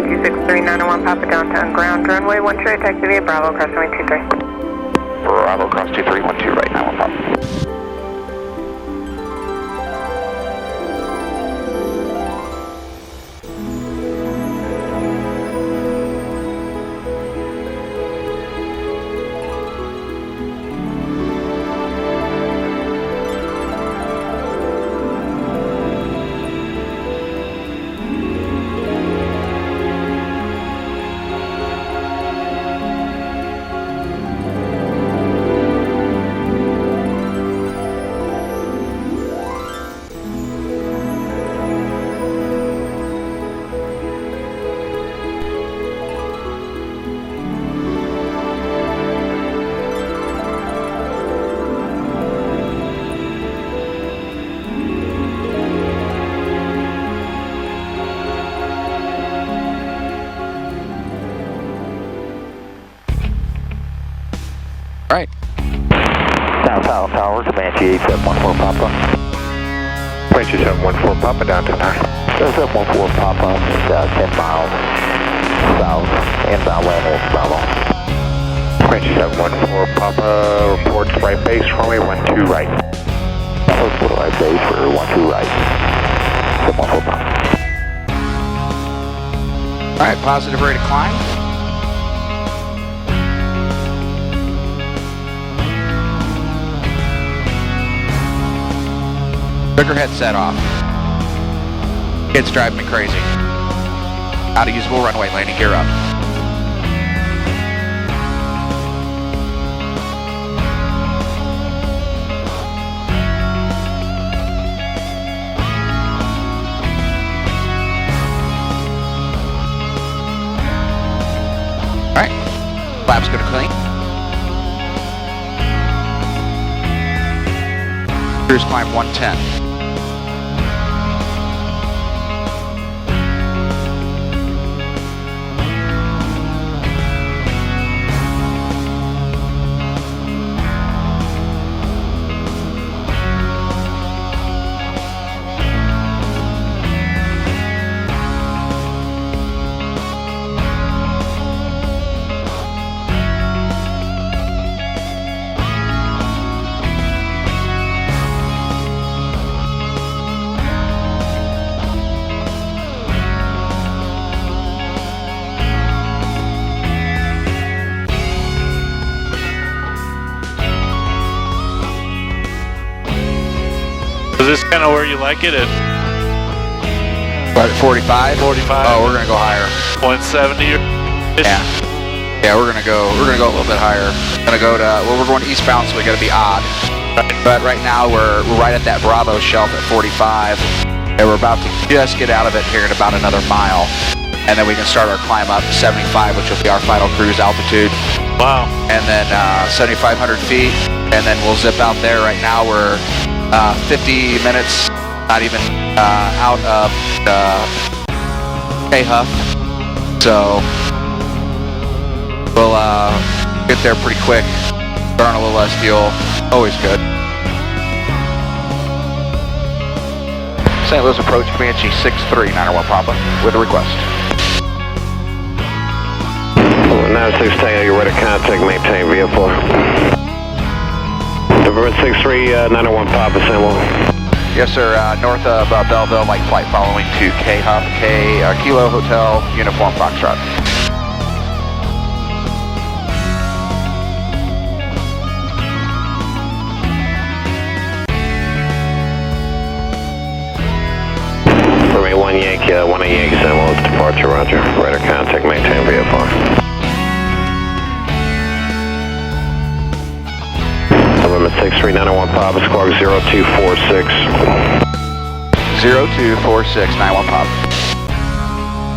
263-901 Papa downtown ground, runway 13, taxi via Bravo, cross runway 23. Bravo, cross 23, 12 right, 91 Papa. Right. South Tower, Comanche 8714 Papa. Comanche 714 Papa downtown. 714 Papa, 10 miles south, inbound landing Bravo. Comanche 714 Papa, reports right base, runway 12 right. That was right base for 12 right. 714 Papa. Alright, positive rate of climb. Trigger head set off. It's driving me crazy. Out of usable runway, landing gear up. Alright, flap's gonna clean. Cruise climb 110. Is this kind of where you like it at What, 45? 45? Oh, we're gonna go higher. 170 or Yeah. Yeah, we're gonna go a little bit higher. Gonna go to, well, we're going eastbound, so we gotta be odd. But right now we're right at that Bravo shelf at 45, and we're about to just get out of it here in about another mile, and then we can start our climb up to 75, which will be our final cruise altitude. wow. And then 7,500 feet, and then we'll zip out there. Right now we're 50 minutes, not even out of K-Huff, so we'll get there pretty quick, burn a little less fuel, always good. St. Louis approach, Comanche 63-901 Papa, with a request. 96 Tango, you're ready to contact, maintain VF4. November 63-901 Papa, St. Louis. Yes, sir, north of Belleville, light flight following to K-Huff, Kilo Hotel, Uniform Foxtrot. Runway 1 Yankee, 1 Yankee, St. Louis, departure, roger. Ready to contact, maintain VF4. November 63-901 Papa, squawk 0246. 0246, 91 Pop.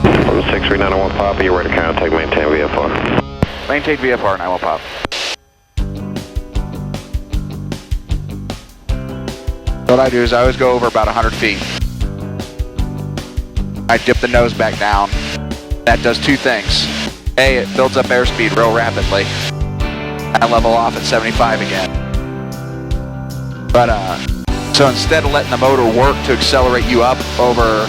November 63-901 Papa, you're ready to contact, maintain VF4. Maintain VFR, 91 Pop. What I do is I always go over about 100 feet. I dip the nose back down. That does two things. A, it builds up airspeed real rapidly. I level off at 75 again. But, so instead of letting the motor work to accelerate you up over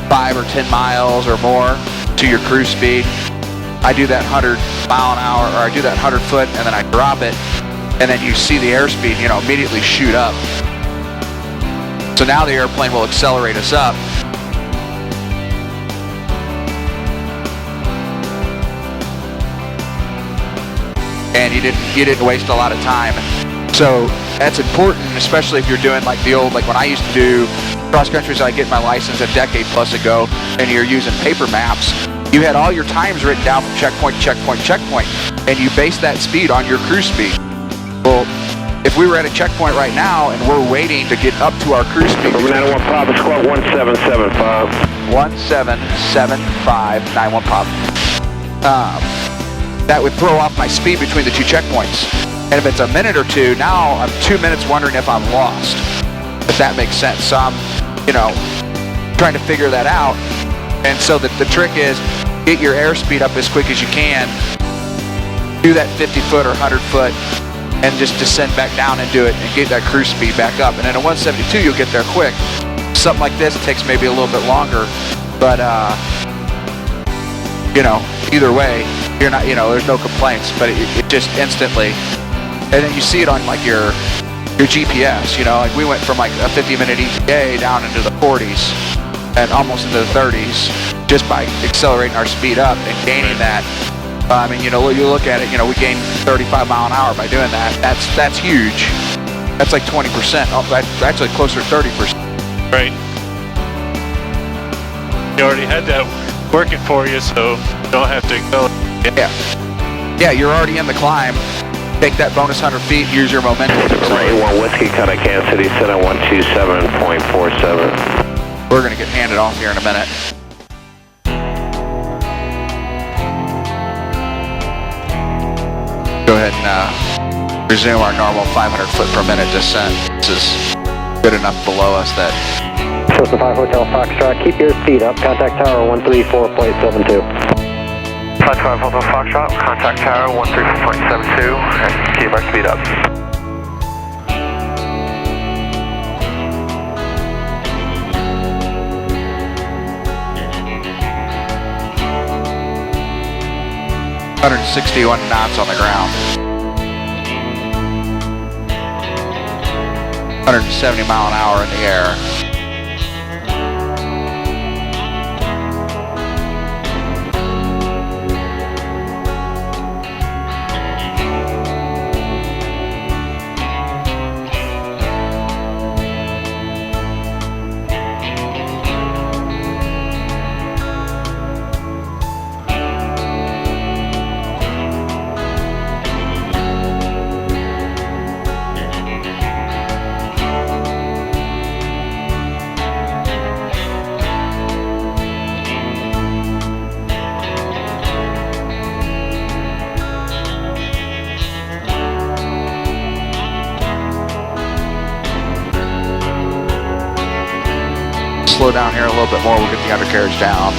5 or 10 miles or more, to your cruise speed. I do that 100 mile an hour, or I do that 100 foot, and then I drop it, and then you see the airspeed, you know, immediately shoot up. So now the airplane will accelerate us up. And you didn't waste a lot of time. So that's important, especially if you're doing like the old, like when I used to do cross country, so I get my license a decade plus ago, and you're using paper maps. You had all your times written down from checkpoint to checkpoint to checkpoint, and you base that speed on your cruise speed. Well, if we were at a checkpoint right now and we're waiting to get up to our cruise speed. Number 91 Papa, squawk 1775. 1775, 91 Pop. That would throw off my speed between the two checkpoints. And if it's a minute or two, now I'm 2 minutes wondering if I'm lost. If that makes sense. So I'm, you know, trying to figure that out. And so the trick is get your airspeed up as quick as you can. Do that 50 foot or 100 foot and just descend back down and do it and get that cruise speed back up. And in a 172, you'll get there quick. Something like this takes maybe a little bit longer, but you know, either way, you're not, you know, there's no complaints, but it just instantly, and then you see it on like your GPS, you know, like we went from like a 50-minute ETA down into the 40s and almost into the 30s just by accelerating our speed up and gaining that. I mean, you know, you look at it, you know, we gained 35 mile an hour by doing that. That's huge. That's like 20%. Oh, that's actually closer to 30%. Right. You already had that working for you, so you don't have to accelerate. Yeah, you're already in the climb. Take that bonus 100 feet, use your momentum. Number 81 Whiskey, cut Kansas City, set at 127.47. We're going to get handed off here in a minute. Go ahead and resume our normal 500 foot per minute descent. This is good enough below us that... Cessna 5 Hotel Foxtrot, keep your speed up. Contact tower 134.72. 55 Hotel Foxtrot, contact tower 134.72, and keep our speed up. ...161 knots on the ground. 170 mile an hour in the air. Slow down here a little bit more, we'll get the undercarriage down.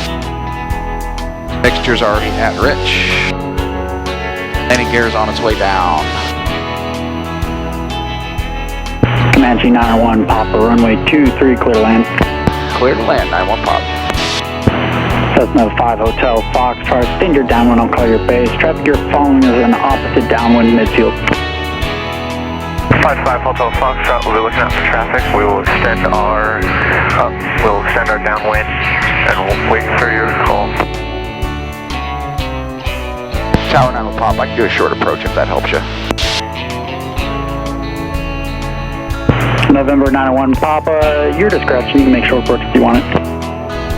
Mixture's already at rich. Landing gear's on its way down. Comanche 901, Papa, runway 23, clear to land. Clear to land, 91 Pop. Cessna 5 Hotel Foxtrot, extend your downwind, I'll call your base. Traffic you're following is an opposite downwind midfield. 55 Hotel Foxtrot, we'll be looking out for traffic. We will extend our downwind, and we'll wait for your call. Tower 91 Pop, I can do a short approach if that helps you. November 901 Papa, your discretion, you can make short approach if you want it.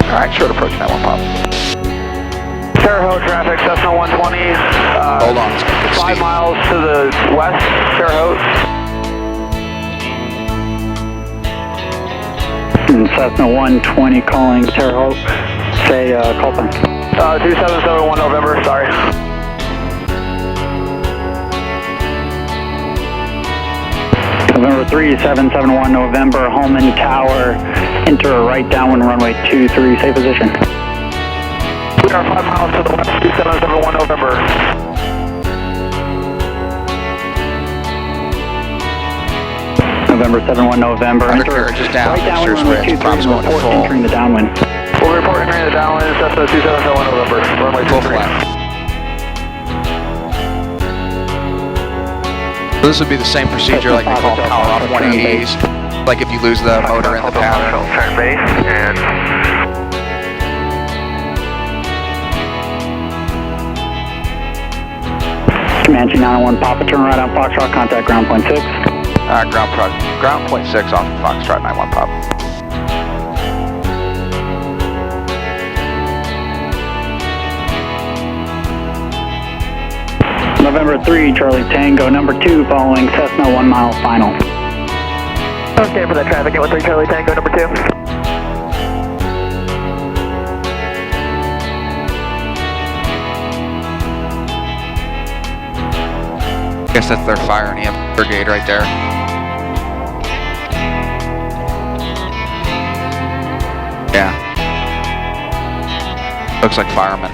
Alright, short approach 91 Pop. Terre Haute traffic, Cessna 120. Hold on, it's gonna get 5 steep. miles to the west, Terre Haute. And Cessna 120 calling Terre Haute, say call sign. 2771 November, sorry. November 3771 November, Holman Tower, enter right downwind runway 23, safe position. We are 5 miles to the west, 2771 November. November 71 November, enter Undercarriage is down, right downwind mixture's runway rich, 23 prompt's and going to report full. entering the downwind. We'll report entering the downwind, Cessna 2771 November, runway Full 23. flat. So this would be the same procedure like they call power off 180s. Like if you lose the motor in the pattern. Turn base and Comanche 901 Papa, turn right on Foxtrot, contact ground point 6. Ground point 6 off of Foxtrot 91 Pop. November 3, Charlie Tango, number 2, following Cessna 1 mile final. okay for that traffic, 813 Charlie Tango number 2. I guess that's their fire and EM brigade right there. Yeah. Looks like firemen.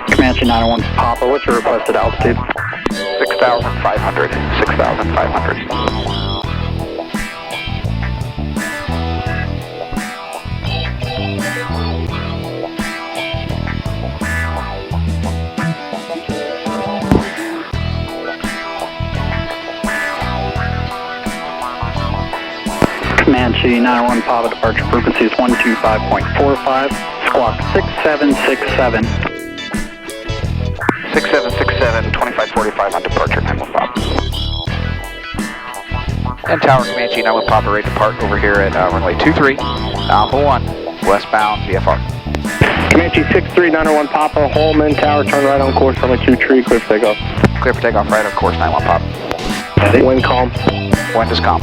Comanche 901 Papa, what's your requested altitude? 6,500. 6,500. Comanche 901 Papa, departure frequency is 125.45, squawk 6767. 6767, 2545 on departure, 91 Pop. And Tower Comanche 91 Papa, ready to depart over here at runway 23, Alpha 1, westbound VFR. Comanche 6391 Papa, Holman Tower, turn right on course, runway 23, clear for takeoff. Clear for takeoff right on course, 91 Pop. Wind calm. Wind is calm.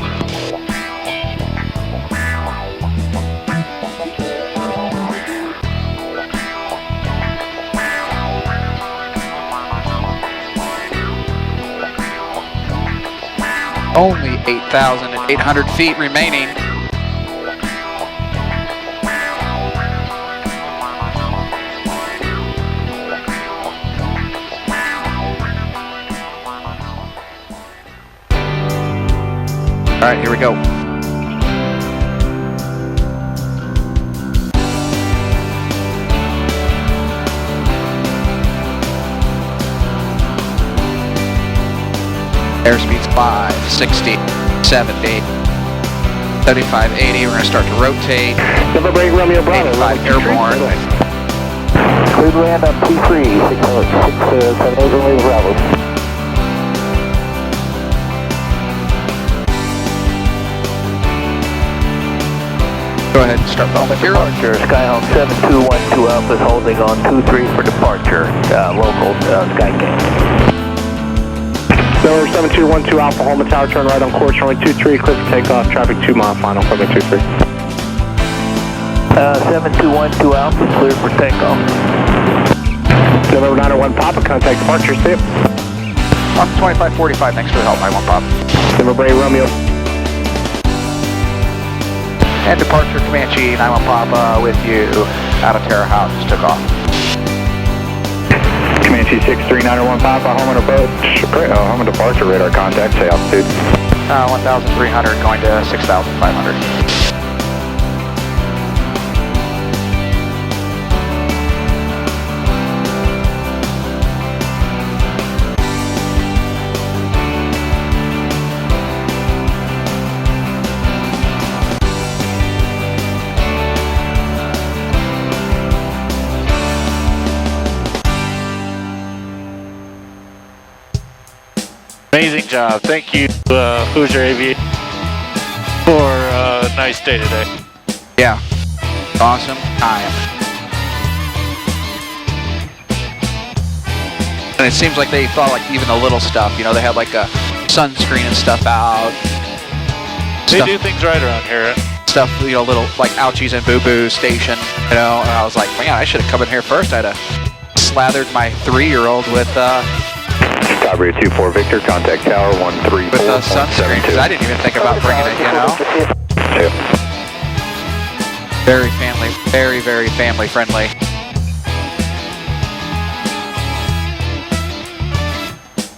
Only 8,800 feet remaining. All right, here we go. Airspeed's 5, 60, 70, 35, 80. We're going to start to rotate. November 8 Romeo Bravo. 85 airborne. Cleared land on P3, 678 Romeo Bravo. Go ahead and start Bowman 0. Departure, Skyhawk 7212 Alpha is holding on 23 for departure, local Skyking. November 7212 Alpha, Holman Tower, turn right on course, runway 23, clear for takeoff, traffic 2 mile final, runway 23. 7212 Alpha, clear for takeoff. November 901 Papa, contact departure, step. On 2545, thanks for the help, 91 Pop. November 8 Romeo. And departure Comanche 91 Papa with you out of Terre Haute, just took off. Comanche 6391 Papa, home on departure radar contact, say altitude. 1,300 going to 6,500. Amazing job. Thank you, Hoosier Aviation, for a nice day today. Yeah. Awesome time. And it seems like they thought like even the little stuff, you know, they had like a sunscreen and stuff out. They do things right around here. Stuff, you know, little like ouchies and boo-boo station, you know, and I was like, man, I should have come in here first. I'd have slathered my 3-year-old with Starbreeze 24 Victor, contact tower 134. with sunscreen, because I didn't even think about bringing it, you know. Very family, very family friendly.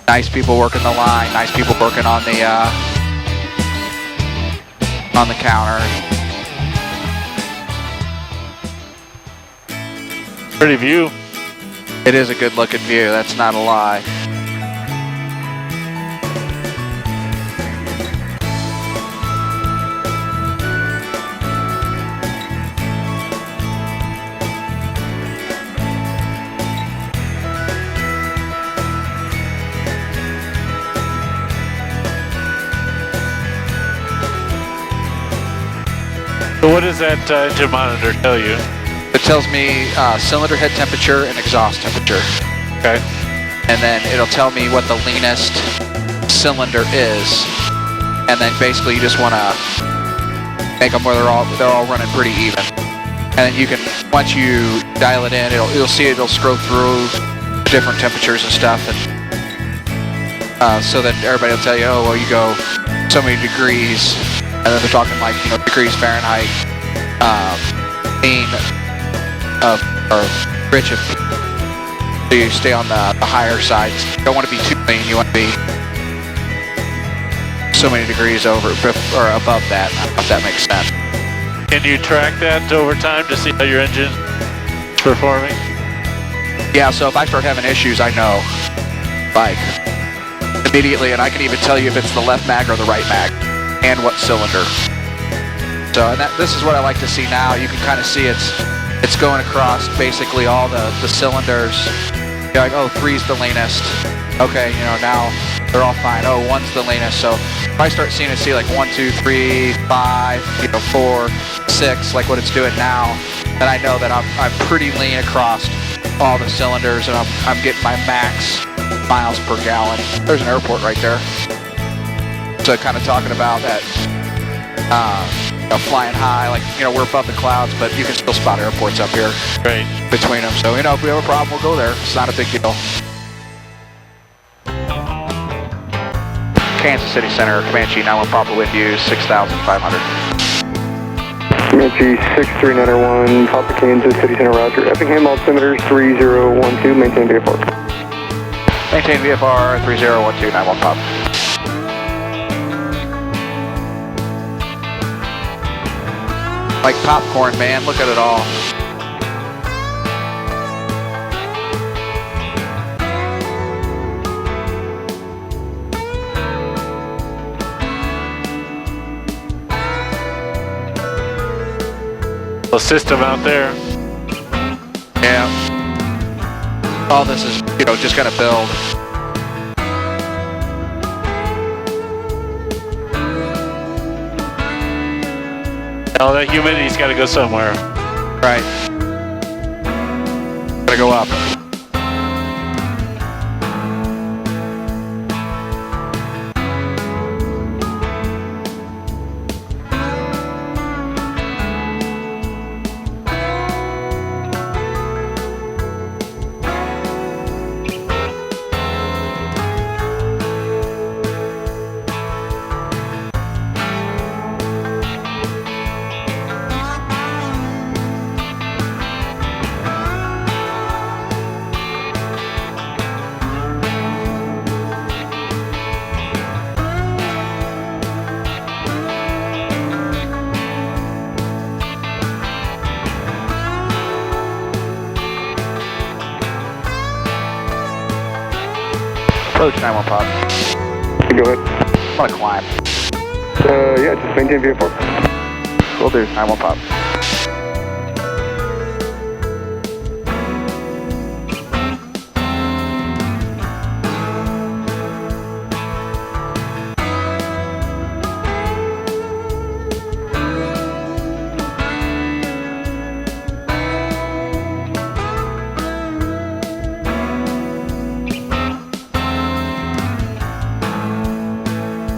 Nice people working the line, nice people working on the counter. Pretty view. It is a good looking view, that's not a lie. So what does that engine monitor tell you? It tells me cylinder head temperature and exhaust temperature. Okay. And then it'll tell me what the leanest cylinder is. And then basically you just want to make them where they're all running pretty even. And then you can, once you dial it in, you'll see it'll scroll through different temperatures and stuff. And so that everybody will tell you, oh, well, you go so many degrees. And then they're talking like, you know, degrees Fahrenheit, mean or rich, so you stay on the higher side. You don't want to be too lean, you want to be so many degrees over or above that, if that makes sense. Can you track that over time to see how your engine's performing? Yeah, so if I start having issues, I know, like, immediately, and I can even tell you if it's the left mag or the right mag, and what cylinder. So, and this is what I like to see now. You can kind of see it's going across basically all the cylinders. You're like, oh, 3's the leanest. Okay, you know, now they're all fine. Oh, 1's the leanest. So if I start seeing it, see like 1, 2, 3, 5, you know, 4, 6, like what it's doing now, then I know that I'm pretty lean across all the cylinders, and I'm getting my max miles per gallon. There's an airport right there. So kind of talking about that, you know, flying high, like, you know, we're above the clouds, but you can still spot airports up here. Right. Between them. So, you know, if we have a problem, we'll go there. It's not a big deal. Kansas City Center, Comanche 91 Papa with you, 6,500. Comanche 63901, Papa Kansas City Center, roger. Effingham altimeter 3012, maintain VFR. Maintain VFR 3012, 91 Papa. Like popcorn, man, look at it all. A system out there. Yeah. All this is, you know, just gonna build. Now that humidity's got to go somewhere. Right. Gotta go up. Approach 91 Pop. Go ahead. I'm gonna climb. Yeah, just maintain VFR. Will do, 91 Pop.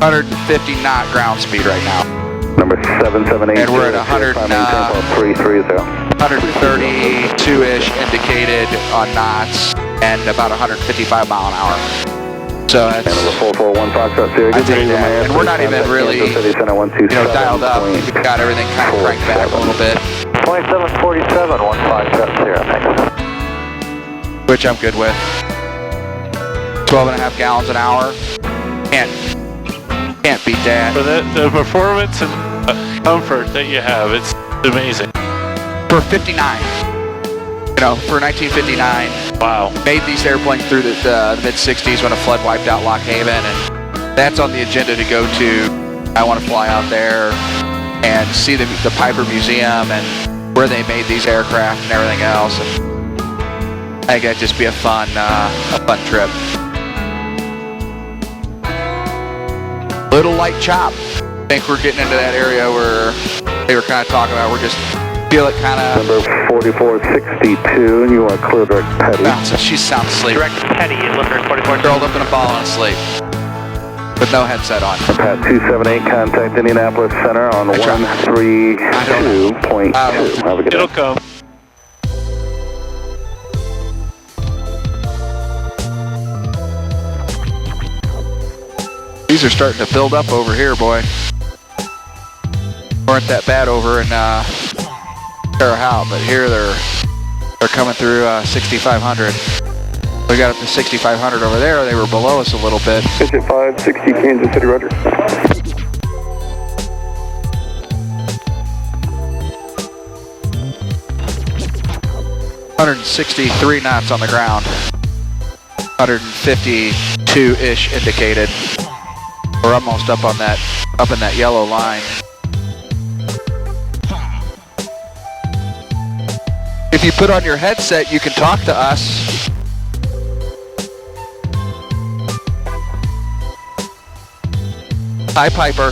150 knot ground speed right now. Number 778. And we're at 132-ish indicated on knots and about 155 mile an hour. So it's, Number 441 Foxtrot Sierra. I take that. And we're not even really, dialed up. We've got everything kind of cranked back a little bit. 2747, 157 Sierra, thanks. Which I'm good with. 12.5 gallons an hour. Can't beat that. For the performance and comfort that you have, it's amazing. For 59, for 1959. Wow. Made these airplanes through the mid-60s when a flood wiped out Lock Haven, and that's on the agenda to go to. I want to fly out there and see the Piper Museum and where they made these aircraft and everything else. And I think that'd just be a fun trip. Little light chop. I think we're getting into that area where they were kind of talking about. We're just feel it kind of. Number 4462, and you want to clear direct petty. So she's sound asleep. Direct petty, Looker 44. Curled up in a ball and asleep. With no headset on. Pat 278, contact Indianapolis Center on 132.2. Have a good It'll day. come. These are starting to build up over here, boy. Weren't that bad over in Terre Haute, but here they're coming through 6,500. We got up to 6,500 over there. They were below us a little bit. Pitch at 560 Kansas City, roger. $163 knots on the ground. 152-ish indicated. We're almost up in that yellow line. If you put on your headset, you can talk to us. Hi, Piper.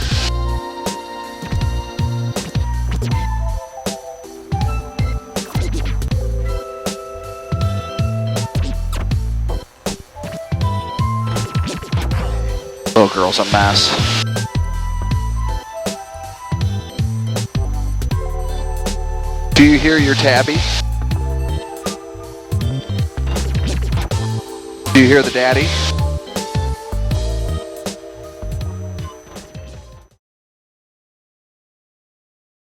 Little girl's a mess. Do you hear your tabby? Do you hear the daddy?